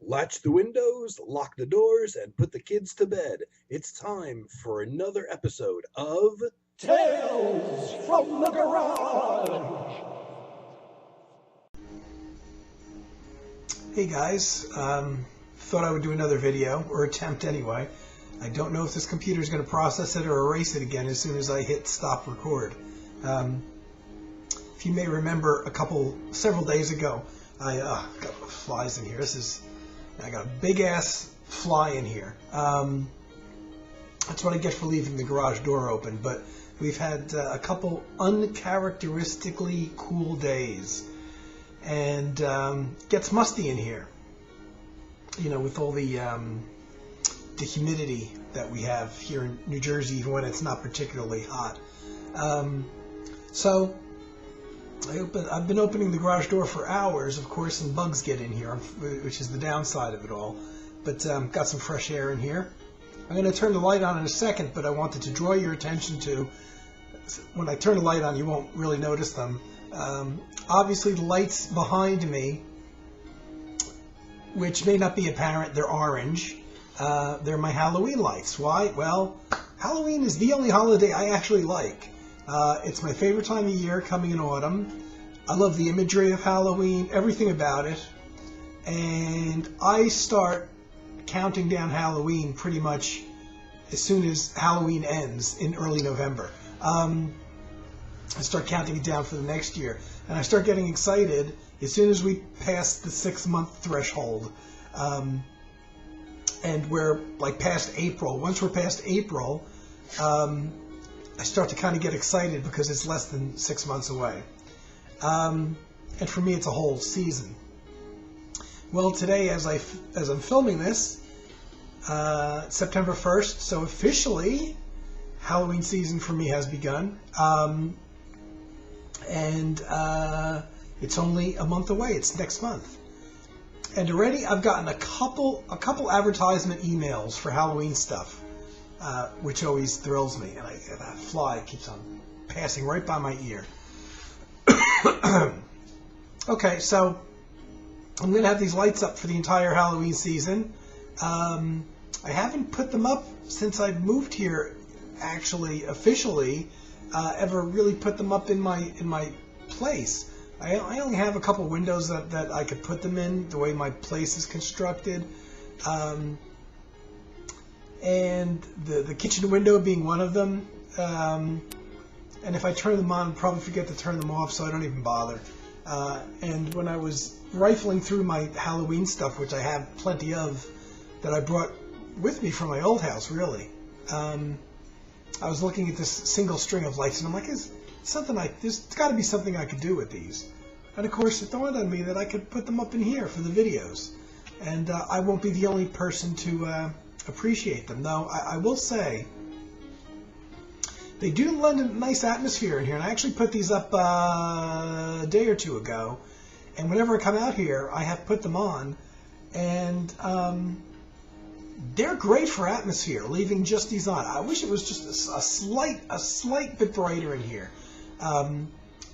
Latch the windows, lock the doors, and put the kids to bed. It's time for another episode of Tales from the Garage! Hey guys, thought I would do another video, or attempt anyway. I don't know if this computer is going to process it or erase it again as soon as I hit stop record. If you may remember, several days ago, I got flies in here. I got a big ass fly in here. That's what I get for leaving the garage door open, but we've had a couple uncharacteristically cool days, and gets musty in here, you know, with all the humidity that we have here in New Jersey, even when it's not particularly hot. So I've been opening the garage door for hours, of course, and bugs get in here, which is the downside of it all. But got some fresh air in here. I'm going to turn the light on in a second, but I wanted to draw your attention to, when I turn the light on, you won't really notice them. Obviously, the lights behind me, which may not be apparent, they're orange. They're my Halloween lights. Why? Well, Halloween is the only holiday I actually like. It's my favorite time of year, coming in autumn. I love the imagery of Halloween, everything about it. And I start counting down Halloween pretty much as soon as Halloween ends in early November. I start counting it down for the next year. And I start getting excited as soon as we pass the 6-month threshold. And we're like past April. Once we're past April, I start to kind of get excited because it's less than 6 months away. And for me, it's a whole season. Well, today, as I'm filming this, September 1st, so officially, Halloween season for me has begun. And it's only a month away. It's next month. And already I've gotten a couple advertisement emails for Halloween stuff, which always thrills me. And that fly keeps on passing right by my ear. Okay, so I'm going to have these lights up for the entire Halloween season. I haven't put them up since I moved here, actually, officially, ever really put them up in my place. I only have a couple windows that I could put them in, the way my place is constructed. And the kitchen window being one of them. And if I turn them on, I'll probably forget to turn them off, so I don't even bother. And when I was rifling through my Halloween stuff, which I have plenty of, that I brought with me from my old house, really, I was looking at this single string of lights, and I'm like, there's got to be something I could do with these. And of course, it dawned on me that I could put them up in here for the videos. And I won't be the only person to appreciate them. Though I will say, they do lend a nice atmosphere in here. And I actually put these up a day or two ago. And whenever I come out here, I have put them on. And they're great for atmosphere, leaving just these on. I wish it was just a slight bit brighter in here.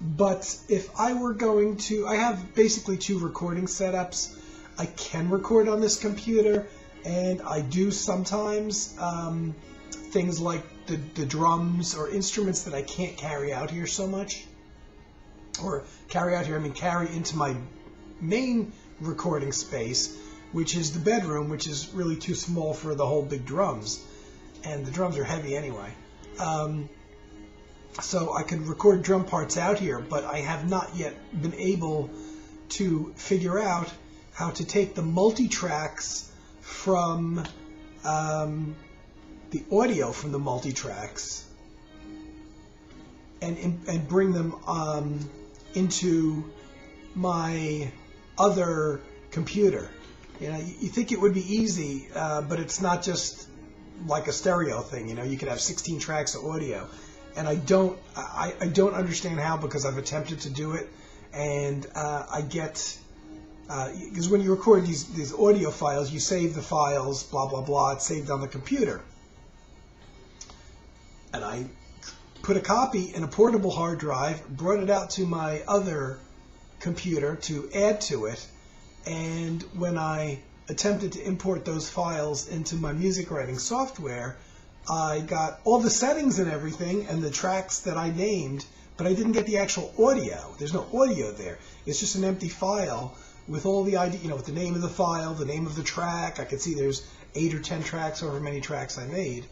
But if I were going to, I have basically 2 recording setups. I can record on this computer, and I do sometimes things like the drums or instruments that I can't carry out here so much. Or carry out here, I mean carry into my main recording space, which is the bedroom, which is really too small for the whole big drums. And the drums are heavy anyway. So I could record drum parts out here, but I have not yet been able to figure out how to take the multi-tracks from the audio from the multi-tracks and bring them into my other computer. You know, you think it would be easy, but it's not just like a stereo thing. You know, you could have 16 tracks of audio. And I don't understand how, because I've attempted to do it, and I get, because when you record these audio files, you save the files, blah blah blah. It's saved on the computer, and I put a copy in a portable hard drive, brought it out to my other computer to add to it, and when I attempted to import those files into my music writing software, I got all the settings and everything and the tracks that I named, but I didn't get the actual audio. There's no audio there. It's just an empty file with all the ID, with the name of the file, the name of the track. I could see there's 8 or 10 tracks, however many tracks I made.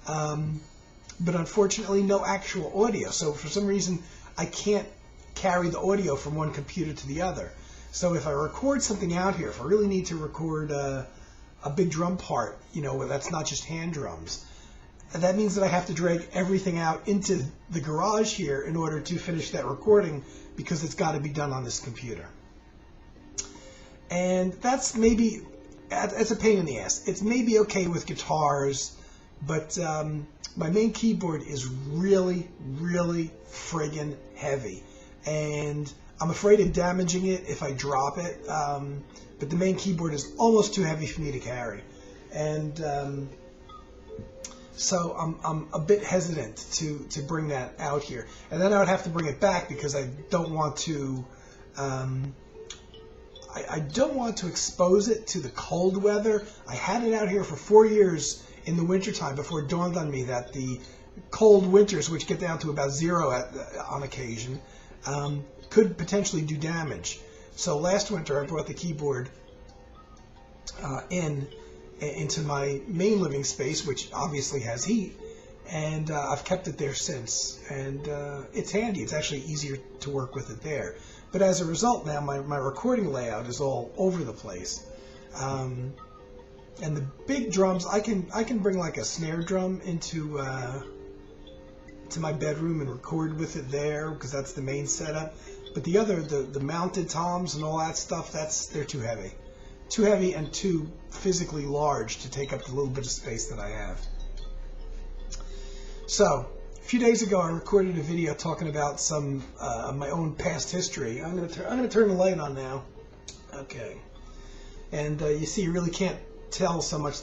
But unfortunately, no actual audio. So for some reason, I can't carry the audio from one computer to the other. So if I record something out here, if I really need to record a big drum part, where that's not just hand drums, that means that I have to drag everything out into the garage here in order to finish that recording, because it's got to be done on this computer. And that's maybe, it's a pain in the ass. It's maybe okay with guitars, but my main keyboard is really, really friggin' heavy. And I'm afraid of damaging it if I drop it. But the main keyboard is almost too heavy for me to carry. And so I'm a bit hesitant to bring that out here. And then I would have to bring it back because I don't want to I don't want to expose it to the cold weather. I had it out here for 4 years in the wintertime before it dawned on me that the cold winters, which get down to about 0 on occasion, could potentially do damage. So last winter I brought the keyboard into my main living space, which obviously has heat, and I've kept it there since. And it's handy. It's actually easier to work with it there. But as a result, now my recording layout is all over the place. And the big drums, I can bring like a snare drum into to my bedroom and record with it there, because that's the main setup. But the other, the mounted toms and all that stuff, they're too heavy. Too heavy and too physically large to take up the little bit of space that I have. So, a few days ago I recorded a video talking about some of my own past history. I'm gonna turn the light on now. Okay. And you see, you really can't tell so much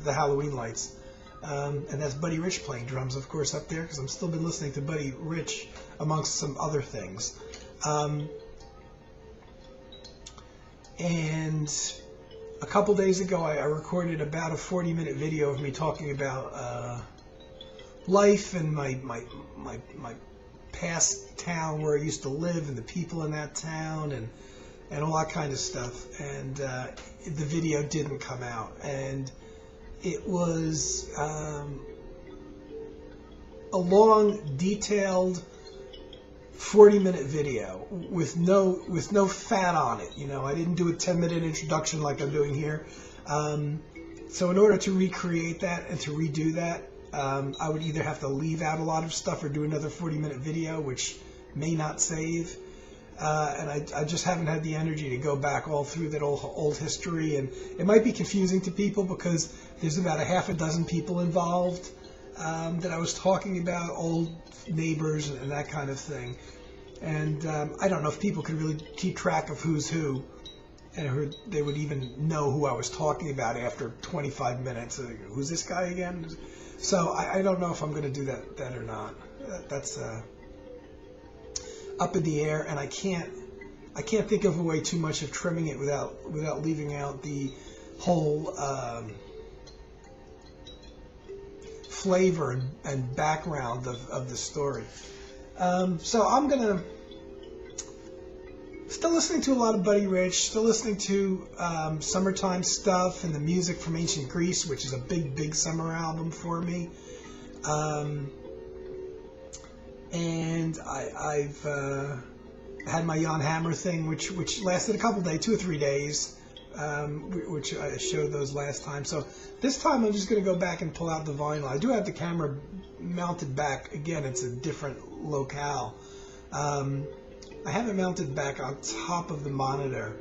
the Halloween lights. And that's Buddy Rich playing drums, of course, up there, because I'm still been listening to Buddy Rich amongst some other things. And a couple days ago, I recorded about a 40-minute video of me talking about life and my past town where I used to live and the people in that town and all that kind of stuff. And the video didn't come out, and it was a long, detailed 40-minute video with no fat on it. I didn't do a 10-minute introduction like I'm doing here. So in order to recreate that and to redo that, I would either have to leave out a lot of stuff or do another 40-minute video, which may not save. And I just haven't had the energy to go back all through that old history. And it might be confusing to people because there's about a half a dozen people involved that I was talking about, old neighbors and that kind of thing. And I don't know if people could really keep track of who's who, and they would even know who I was talking about after 25 minutes. Who's this guy again? So I don't know if I'm going to do that or not. That's up in the air, and I can't think of a way too much of trimming it without leaving out the whole flavor and background of the story. So I'm gonna still listening to a lot of Buddy Rich, still listening to summertime stuff and the music from Ancient Greece, which is a big summer album for me. And I've had my Jan Hammer thing, which lasted a couple days, 2 or 3 days, which I showed those last time. So this time I'm just going to go back and pull out the vinyl. I do have the camera mounted back. Again, it's a different locale. I have it mounted back on top of the monitor.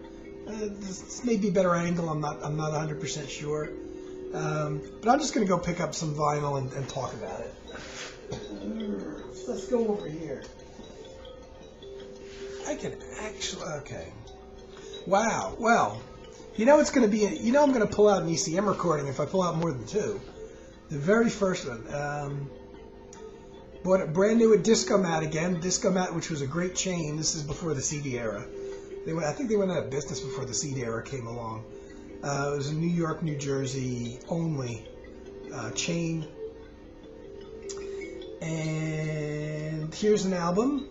This may be a better angle. I'm not 100% sure. But I'm just going to go pick up some vinyl and talk about it. Let's go over here. I can actually, okay. Wow, well, it's going to be, I'm going to pull out an ECM recording if I pull out more than 2. The very first one, bought it brand new at Discomat again. Discomat, which was a great chain. This is before the CD era. I think they went out of business before the CD era came along. It was a New York, New Jersey only chain. And here's an album.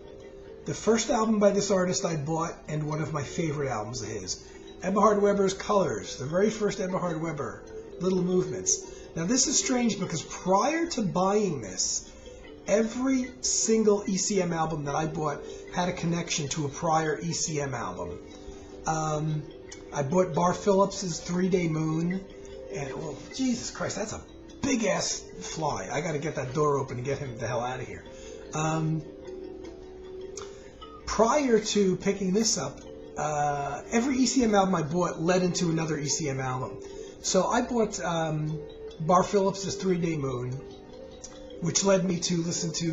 The first album by this artist I bought, and one of my favorite albums of his. Eberhard Weber's Colors, the very first Eberhard Weber, Little Movements. Now this is strange because prior to buying this, every single ECM album that I bought had a connection to a prior ECM album. I bought Bar Phillips's 3-Day Moon, and well, Jesus Christ, that's a big ass fly. I got to get that door open and get him the hell out of here. Prior to picking this up, every ECM album I bought led into another ECM album. So I bought Bar Phillips's 3-Day Moon, which led me to listen to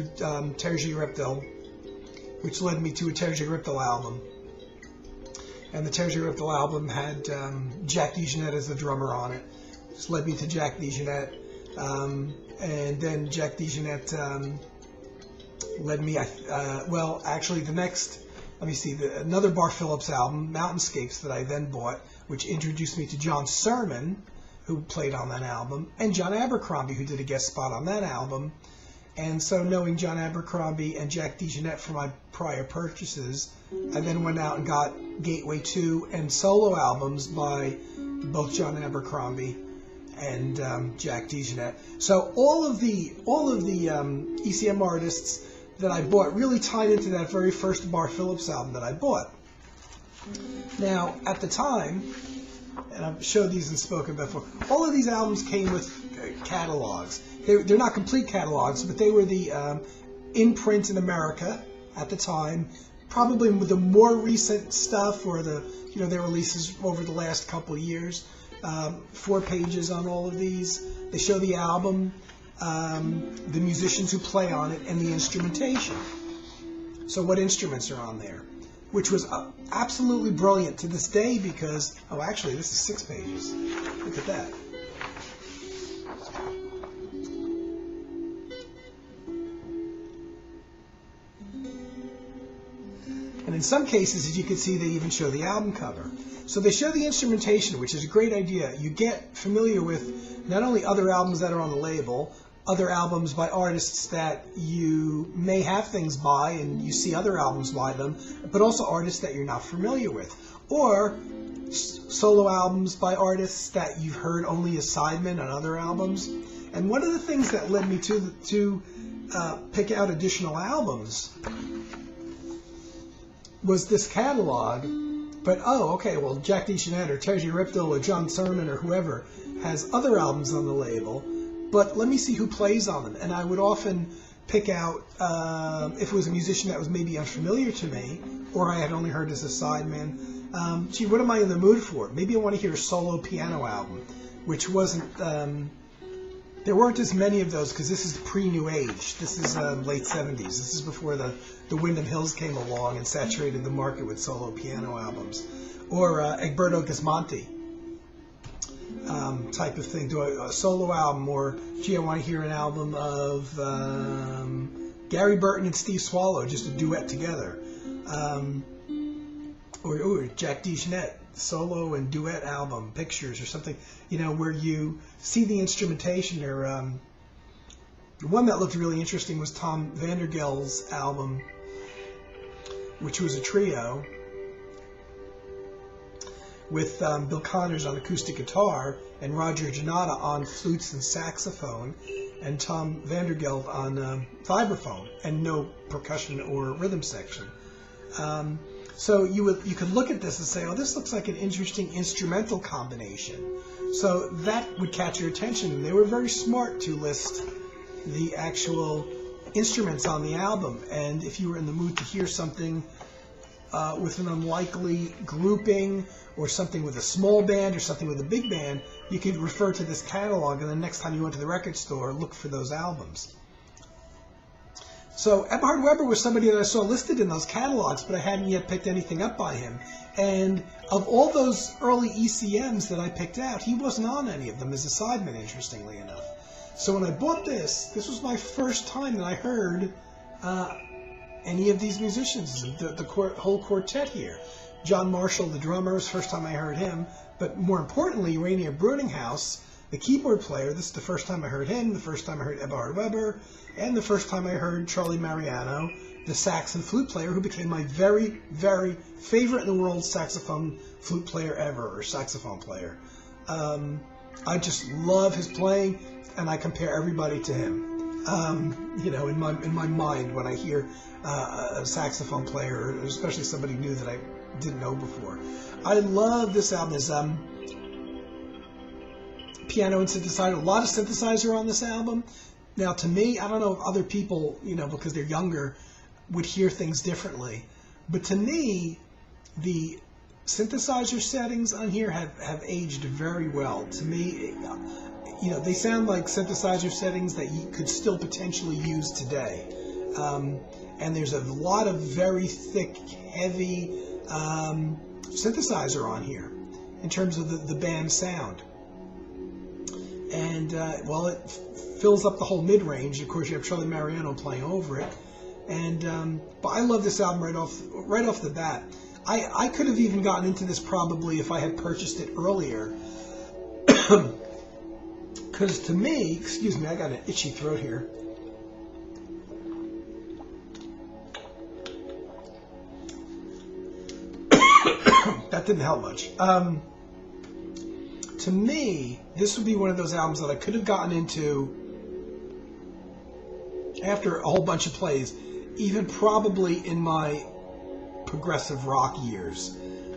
Terje Reptil, which led me to a Terje Reptil album. And the Terje Reptil album had Jack DeJohnette as the drummer on it. This led me to Jack DeJohnette. And then Jack DeJohnette led me, well, actually the next, let me see, another Bar Phillips album, Mountainscapes, that I then bought, which introduced me to John Sermon, who played on that album, and John Abercrombie, who did a guest spot on that album. And so knowing John Abercrombie and Jack DeJohnette from my prior purchases, I then went out and got Gateway 2 and solo albums by both John Abercrombie and Jack DeJohnette. So all of the ECM artists that I bought really tied into that very first Bar Phillips album that I bought. Now, at the time, and I've showed these and spoken about before, all of these albums came with catalogs. They're not complete catalogs, but they were the in print in America at the time. Probably with the more recent stuff, or their releases over the last couple of years. 4 pages on all of these. They show the album, the musicians who play on it, and the instrumentation. So what instruments are on there? Which was absolutely brilliant to this day because, oh, actually, this is 6 pages. Look at that. And in some cases, as you can see, they even show the album cover. So they show the instrumentation, which is a great idea. You get familiar with not only other albums that are on the label, other albums by artists that you may have things by and you see other albums by them, but also artists that you're not familiar with. Or solo albums by artists that you've heard only as sidemen on other albums. And one of the things that led me to pick out additional albums was this catalog. But, oh, okay, well, Jack DeJohnette or Terje Reptil or John Sermon or whoever has other albums on the label, but let me see who plays on them. And I would often pick out, if it was a musician that was maybe unfamiliar to me, or I had only heard as a sideman, gee, what am I in the mood for? Maybe I want to hear a solo piano album, which wasn't, there weren't as many of those because this is pre-New Age. This is late 70s. This is before the Windham Hills came along and saturated the market with solo piano albums. Or Egberto Gismonti type of thing. Do a solo album, or gee, I want to hear an album of Gary Burton and Steve Swallow, just a duet together. Or Jack DeJohnette, solo and duet album, Pictures or something, where you see the instrumentation. Or one that looked really interesting was Tom Vandergel's album, which was a trio with Bill Connors on acoustic guitar and Roger Janata on flutes and saxophone, and Tom Vandergeld on vibraphone, and no percussion or rhythm section. So you could look at this and say, oh, this looks like an interesting instrumental combination. So that would catch your attention. And they were very smart to list the actual instruments on the album. And if you were in the mood to hear something with an unlikely grouping, or something with a small band, or something with a big band, you could refer to this catalog, and the next time you went to the record store, look for those albums. So Eberhard Weber was somebody that I saw listed in those catalogs, but I hadn't yet picked anything up by him. And of all those early ECMs that I picked out, he wasn't on any of them as a sideman, interestingly enough. So when I bought this was my first time that I heard any of these musicians, the whole quartet here. John Marshall, the drummer, was the first time I heard him. But more importantly, Rainier Bruninghaus, the keyboard player, this is the first time I heard him, the first time I heard Eberhard Weber, and the first time I heard Charlie Mariano, the sax and flute player, who became my very, very favorite in the world saxophone flute player ever, or saxophone player. I just love his playing, and I compare everybody to him. In my mind, when I hear a saxophone player, especially somebody new that I didn't know before. I love this album. There's piano and synthesizer, a lot of synthesizer on this album. Now, to me, I don't know if other people, because they're younger, would hear things differently. But to me, the synthesizer settings on here have aged very well. To me, they sound like synthesizer settings that you could still potentially use today. And there's a lot of very thick, heavy synthesizer on here in terms of the band sound. And, it fills up the whole mid-range. Of course, you have Charlie Mariano playing over it. And but I love this album right off the bat. I could have even gotten into this probably if I had purchased it earlier. Because to me, excuse me, I got an itchy throat here. That didn't help much. To me, this would be one of those albums that I could have gotten into after a whole bunch of plays, even probably in my progressive rock years.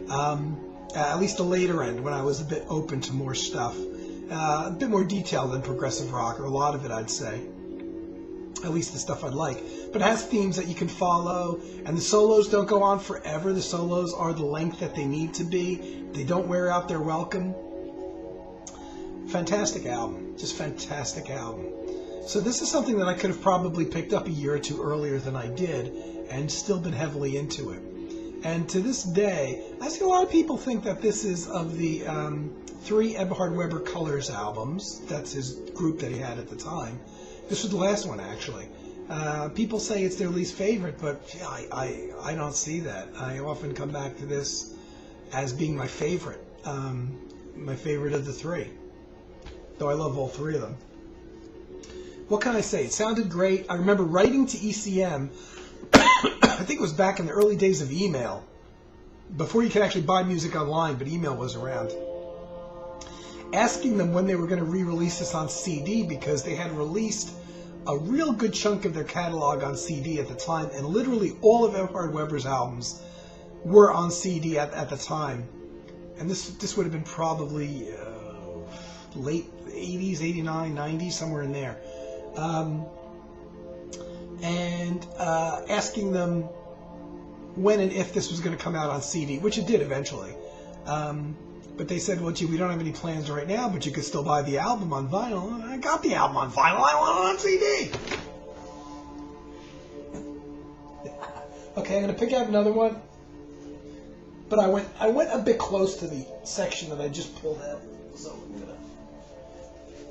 At least the later end, when I was a bit open to more stuff. A bit more detailed than progressive rock, or a lot of it, I'd say. At least the stuff I'd like. But it has themes that you can follow, and the solos don't go on forever. The solos are the length that they need to be. They don't wear out their welcome. Fantastic album. Just fantastic album. So this is something that I could have probably picked up a year or two earlier than I did, and still been heavily into it. And to this day, I see a lot of people think that this is of the 3 Eberhard Weber Colors albums. That's his group that he had at the time. This was the last one, actually. People say it's their least favorite, but yeah, I don't see that. I often come back to this as being my favorite of the 3. Though I love all 3 of them. What can I say? It sounded great. I remember writing to ECM, I think it was back in the early days of email, before you could actually buy music online, but email was around, asking them when they were going to re-release this on CD, because they had released a real good chunk of their catalog on CD at the time, and literally all of Eberhard Weber's albums were on CD at the time. And this would have been probably late 80s, 89, 90, somewhere in there. Asking them when and if this was going to come out on CD, which it did eventually. But they said, well, gee, we don't have any plans right now, but you could still buy the album on vinyl. I got the album on vinyl. I want it on CD. Okay, I'm going to pick out another one. But I went a bit close to the section that I just pulled out. So I'm going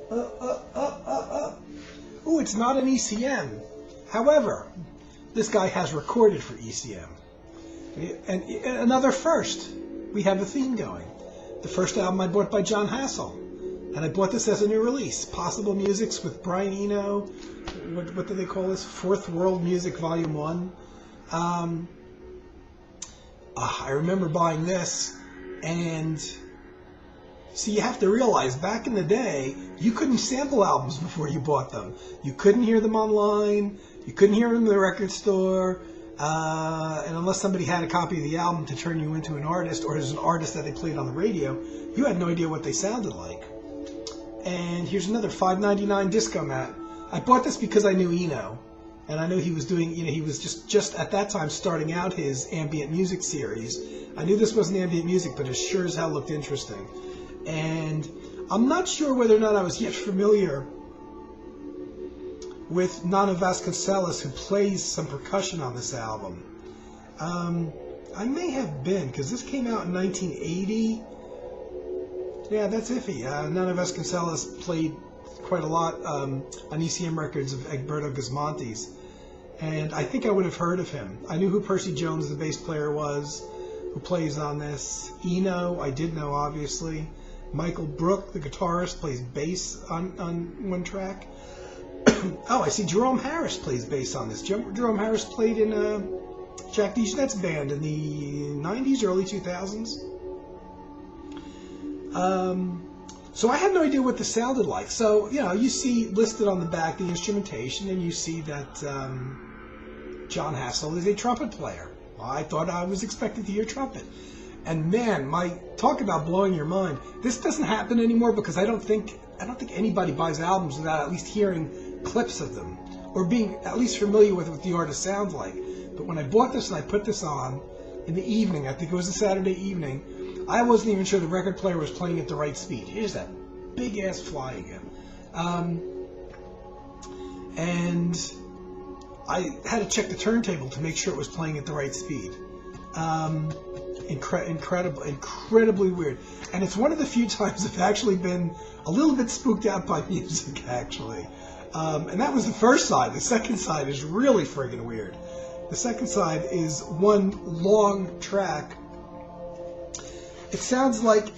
to... Ooh, it's not an ECM. However, this guy has recorded for ECM. And another first. We have a theme going. The first album I bought by John Hassel. And I bought this as a new release. Possible Musics with Brian Eno. What do they call this? Fourth World Music Volume 1. I remember buying this. And see, you have to realize, back in the day, you couldn't sample albums before you bought them. You couldn't hear them online. You couldn't hear them in the record store. And unless somebody had a copy of the album to turn you into an artist, or as an artist that they played on the radio, you had no idea what they sounded like. And here's another $5.99 Disco Mat. I bought this because I knew Eno. And I knew he was doing, he was just at that time starting out his ambient music series. I knew this wasn't ambient music, but it sure as hell looked interesting. And I'm not sure whether or not I was yet familiar with Nana Vasconcelos, who plays some percussion on this album. I may have been, because this came out in 1980. Yeah, that's iffy. Nana Vasconcelos played quite a lot on ECM records of Egberto Gismonti's. And I think I would have heard of him. I knew who Percy Jones, the bass player, was. who plays on this. Eno, I did know, obviously. Michael Brook, the guitarist, plays bass on one track. Oh, I see Jerome Harris plays bass on this. Jerome Harris played in Jack DeJohnette's band in the 90s, early 2000s. So I had no idea what this sounded like. So, you see listed on the back the instrumentation, and you see that Jon Hassell is a trumpet player. Well, I thought I was expected to hear trumpet. And man, talk about blowing your mind. This doesn't happen anymore because I don't think anybody buys albums without at least hearing clips of them or being at least familiar with what the artist sounds like. But when I bought this and I put this on in the evening, I think it was a Saturday evening, I wasn't even sure the record player was playing at the right speed. Here's that big ass fly again. And I had to check the turntable to make sure it was playing at the right speed. Incredibly weird. And it's one of the few times I've actually been a little bit spooked out by music, actually. And that was the first side. The second side is really friggin' weird. The second side is one long track. It sounds like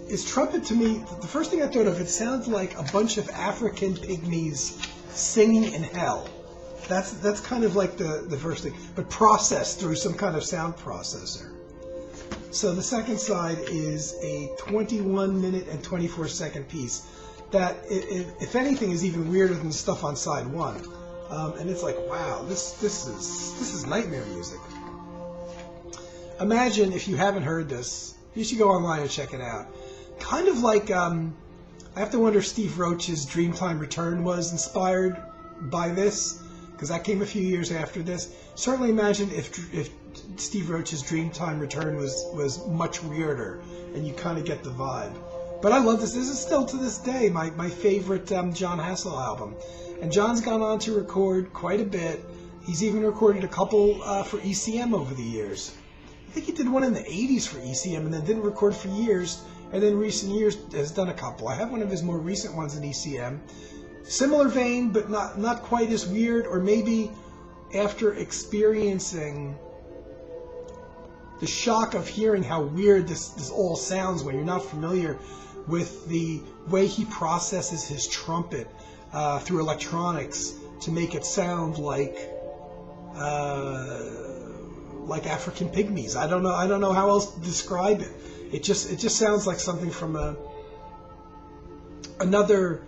it's trumpet to me. The first thing I thought of, it sounds like a bunch of African pygmies singing in hell. That's kind of like the first thing, but processed through some kind of sound processor. So the second side is a 21-minute and 24-second piece that, if anything, is even weirder than the stuff on side one. And it's like, wow, this is nightmare music. Imagine, if you haven't heard this, you should go online and check it out. Kind of like, I have to wonder if Steve Roach's Dreamtime Return was inspired by this, because that came a few years after this. Certainly imagine if Steve Roach's Dreamtime Return was much weirder, and you kind of get the vibe. But I love this. This is still to this day my favorite Jon Hassell album. And John's gone on to record quite a bit. He's even recorded a couple for ECM over the years. I think he did one in the 80s for ECM and then didn't record for years, and then recent years has done a couple. I have one of his more recent ones in ECM. Similar vein, but not quite as weird, or maybe after experiencing the shock of hearing how weird this all sounds when you're not familiar with the way he processes his trumpet through electronics to make it sound like African pygmies. I don't know how else to describe it. It just sounds like something from another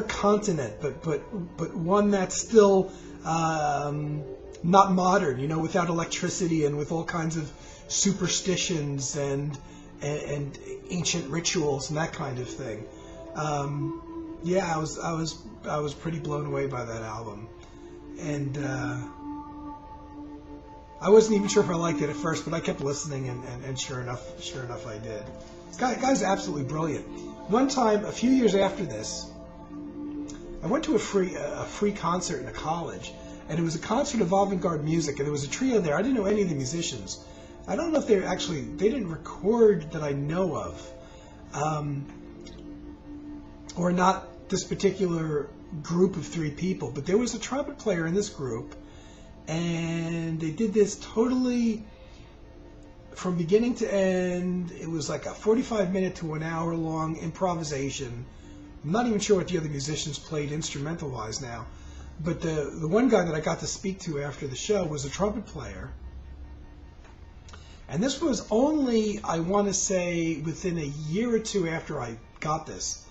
continent, but one that's still not modern, without electricity and with all kinds of superstitions and ancient rituals and that kind of thing. Yeah, I was pretty blown away by that album, and I wasn't even sure if I liked it at first, but I kept listening, and sure enough, I did. This guy's absolutely brilliant. One time, a few years after this, I went to a free concert in a college, and it was a concert of avant-garde music, and there was a trio there. I didn't know any of the musicians. I don't know if they didn't record that I know of, or not this particular group of three people, but there was a trumpet player in this group, and they did this totally from beginning to end. It was like a 45-minute to an hour long improvisation. I'm not even sure what the other musicians played instrumental-wise now, but the one guy that I got to speak to after the show was a trumpet player. And this was only, I want to say, within a year or two after I got this.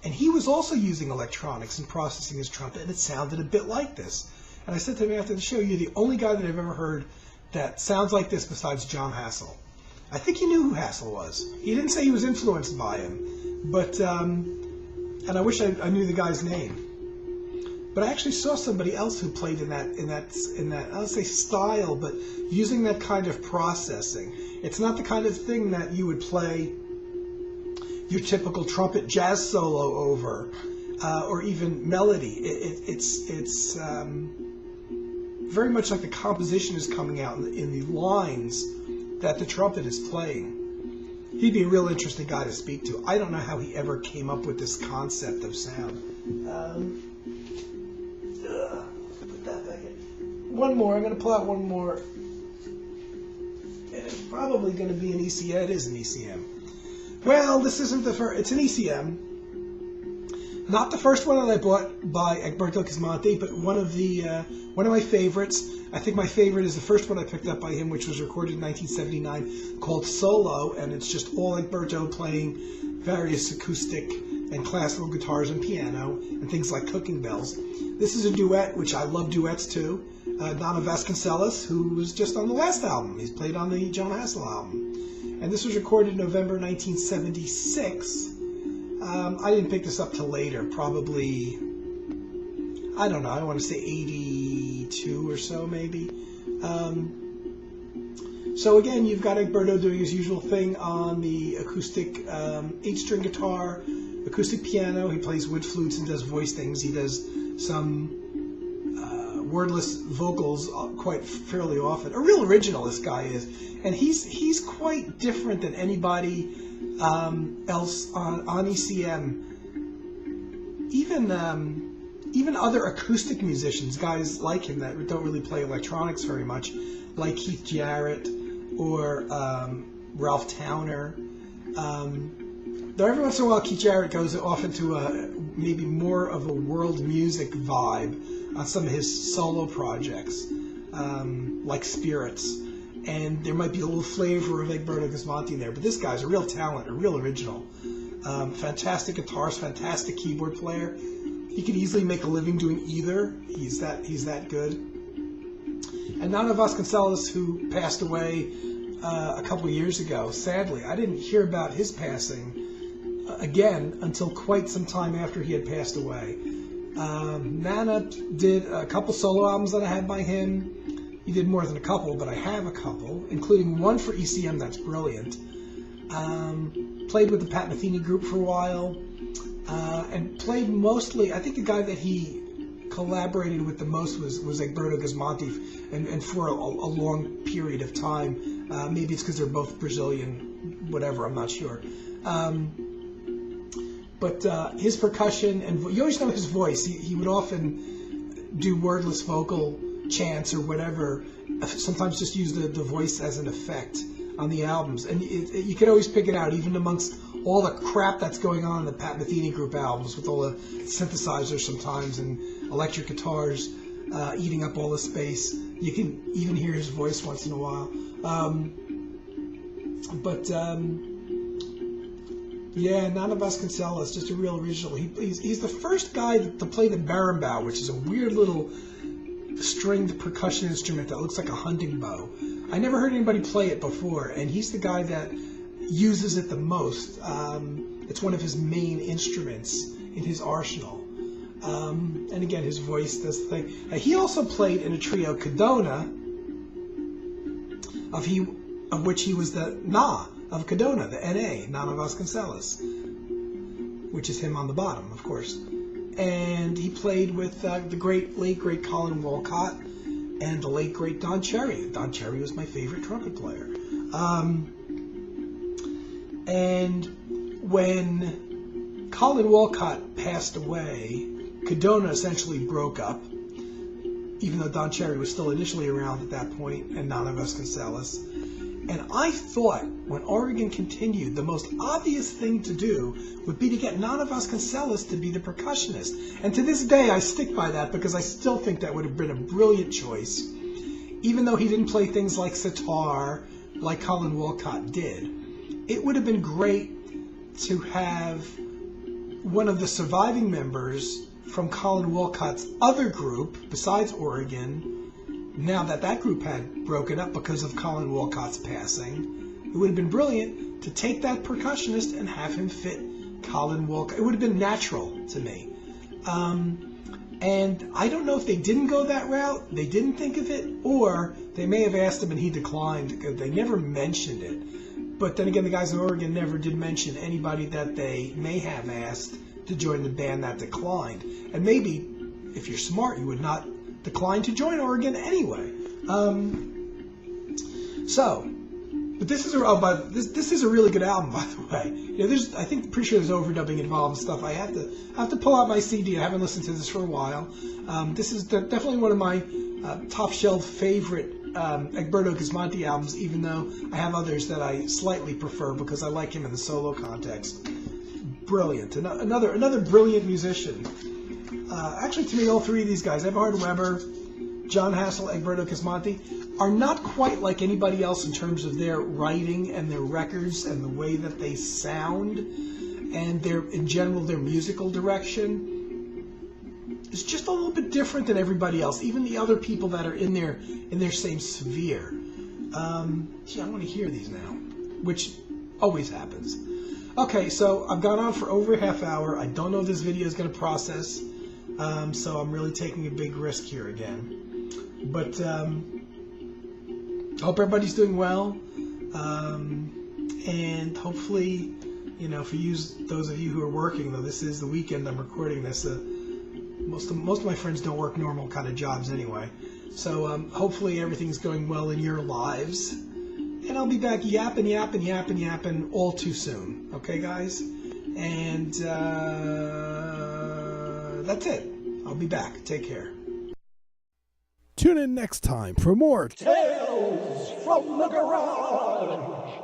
And he was also using electronics and processing his trumpet, and it sounded a bit like this. And I said to him after the show, "You're the only guy that I've ever heard that sounds like this besides Jon Hassell." I think he knew who Hassell was. He didn't say he was influenced by him, but and I wish I knew the guy's name. But I actually saw somebody else who played in that I'll say style, but using that kind of processing. It's not the kind of thing that you would play your typical trumpet jazz solo over, or even melody. It's very much like the composition is coming out in the lines that the trumpet is playing. He'd be a real interesting guy to speak to. I don't know how he ever came up with this concept of sound. Put that back in. One more. I'm going to pull out one more. probably going to be an ECM. It is an ECM. Well, this isn't the first. It's an ECM. Not the first one that I bought by Egberto Gismonti, but one of my favorites. I think my favorite is the first one I picked up by him, which was recorded in 1979, called Solo, and it's just all Egberto playing various acoustic and classical guitars and piano, and things like Cooking Bells. This is a duet, which I love duets too. Nana Vasconcelos, who was just on the last album. He's played on the John Hassel album. And this was recorded in November 1976. I didn't pick this up till later, probably, I don't know, I want to say 82 or so maybe. So again, you've got Egberto doing his usual thing on the acoustic 8-string guitar, acoustic piano. He plays wood flutes and does voice things. He does some wordless vocals quite fairly often. A real original, this guy is, and he's quite different than anybody else on ECM. Even other acoustic musicians, guys like him that don't really play electronics very much, like Keith Jarrett or Ralph Towner. Though every once in a while Keith Jarrett goes off into maybe more of a world music vibe on some of his solo projects, like Spirits. And there might be a little flavor of Egberto Gismonti in there, but this guy's a real talent, a real original. Fantastic guitarist, fantastic keyboard player. He could easily make a living doing either. He's that good. And Nana Vasconcelos, who passed away a couple of years ago, sadly, I didn't hear about his passing again until quite some time after he had passed away. Nana did a couple solo albums that I had by him. He did more than a couple, but I have a couple, including one for ECM that's brilliant. Played with the Pat Metheny group for a while, and played mostly, I think the guy that he collaborated with the most was Egberto Gismonti, and for a long period of time. Maybe it's because they're both Brazilian, whatever, I'm not sure. But his percussion, and you always know his voice. He would often do wordless vocal chants or whatever, sometimes just use the voice as an effect on the albums, and you can always pick it out even amongst all the crap that's going on in the Pat Metheny group albums with all the synthesizers sometimes and electric guitars eating up all the space. You can even hear his voice once in a while. Yeah, Nana Vasconcelos, just a real original. He's the first guy to play the berimbau, which is a weird little stringed percussion instrument that looks like a hunting bow. I never heard anybody play it before, and he's the guy that uses it the most. It's one of his main instruments in his arsenal. And again, his voice does the thing. He also played in a trio, Cadona, of which he was the Na of Cadona, the N.A., Nana Vasconcelos, which is him on the bottom, of course. And he played with the late great Colin Walcott and the late great Don Cherry. Don Cherry was my favorite trumpet player. And when Colin Walcott passed away, Cadona essentially broke up, even though Don Cherry was still initially around at that point, and Nana Vasconcelos. And I thought, when Oregon continued, the most obvious thing to do would be to get Nana Vasconcelos to be the percussionist. And to this day, I stick by that because I still think that would have been a brilliant choice, even though he didn't play things like sitar like Colin Walcott did. It would have been great to have one of the surviving members from Colin Walcott's other group, besides Oregon, now that group had broken up because of Colin Walcott's passing. It would have been brilliant to take that percussionist and have him fit Colin Walcott. It would have been natural to me. And I don't know if they didn't go that route, they didn't think of it, or they may have asked him and he declined because they never mentioned it. But then again, the guys in Oregon never did mention anybody that they may have asked to join the band that declined. And maybe, if you're smart, you would not decline to join Oregon anyway. But this is this is a really good album, by the way. You know, pretty sure there's overdubbing involved and stuff. I have to pull out my CD. I haven't listened to this for a while. This is definitely one of my top shelf favorite Egberto Gismonti albums, even though I have others that I slightly prefer because I like him in the solo context. Brilliant. Another brilliant musician. Actually, to me, all three of these guys, Eberhard Weber, John Hassel, Egberto Gismonti, are not quite like anybody else in terms of their writing and their records and the way that they sound and in general, their musical direction. It's just a little bit different than everybody else, even the other people that are in their same sphere. Gee, I want to hear these now, which always happens. Okay, so I've gone on for over a half hour. I don't know if this video is going to process, so I'm really taking a big risk here again. But I hope everybody's doing well, and hopefully, for those of you who are working, though this is the weekend I'm recording this, most of my friends don't work normal kind of jobs anyway. So hopefully everything's going well in your lives. And I'll be back yapping all too soon. Okay, guys? And that's it. I'll be back. Take care. Tune in next time for more Tales from the Garage.